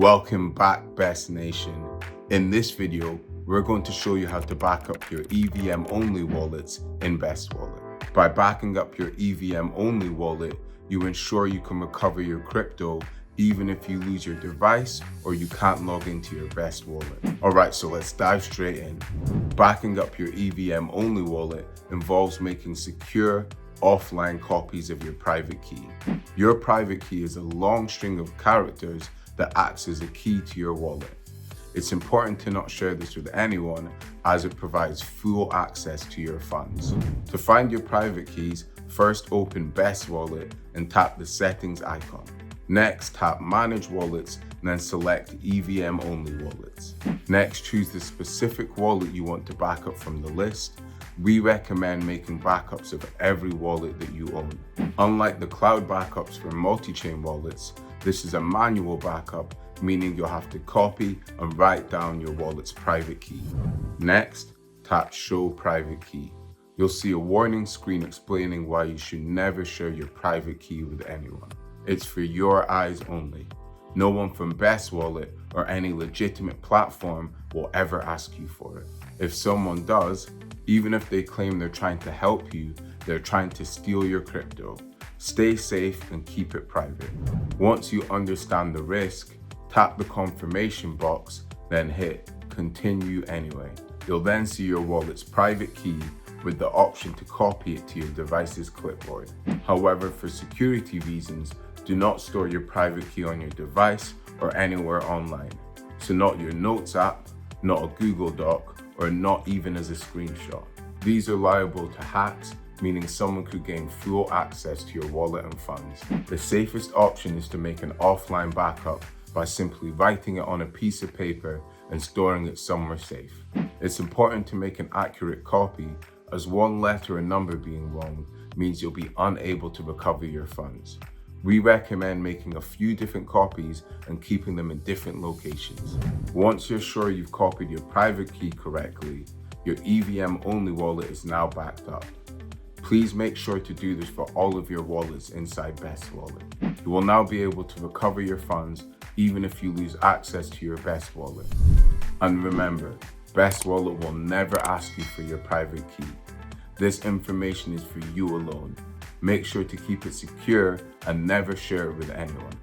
Welcome back, Best Nation. In this video, we're going to show you how to back up your EVM-only wallets in Best Wallet. By backing up your EVM-only wallet, you ensure you can recover your crypto even if you lose your device or you can't log into your Best Wallet. Alright, so let's dive straight in. Backing up your EVM-only wallet involves making secure, offline copies of your private key. Your private key is a long string of characters that acts as a key to your wallet. It's important to not share this with anyone as it provides full access to your funds. To find your private keys, first open Best Wallet and tap the settings icon. Next, tap Manage Wallets and then select EVM-only wallets. Next, choose the specific wallet you want to back up from the list. We recommend making backups of every wallet that you own. Unlike the cloud backups for multi-chain wallets, this is a manual backup, meaning you'll have to copy and write down your wallet's private key. Next, tap Show Private Key. You'll see a warning screen explaining why you should never share your private key with anyone. It's for your eyes only. No one from Best Wallet or any legitimate platform will ever ask you for it. If someone does, even if they claim they're trying to help you, they're trying to steal your crypto. Stay safe and keep it private. Once you understand the risk, tap the confirmation box, then hit Continue Anyway. You'll then see your wallet's private key with the option to copy it to your device's clipboard. However, for security reasons, do not store your private key on your device or anywhere online. So not your Notes app, not a Google Doc, or not even as a screenshot. These are liable to hacks, meaning someone could gain full access to your wallet and funds. The safest option is to make an offline backup by simply writing it on a piece of paper and storing it somewhere safe. It's important to make an accurate copy, as one letter or number being wrong means you'll be unable to recover your funds. We recommend making a few different copies and keeping them in different locations. Once you're sure you've copied your private key correctly, your EVM-only wallet is now backed up. Please make sure to do this for all of your wallets inside Best Wallet. You will now be able to recover your funds even if you lose access to your Best Wallet. And remember, Best Wallet will never ask you for your private key. This information is for you alone. Make sure to keep it secure and never share it with anyone.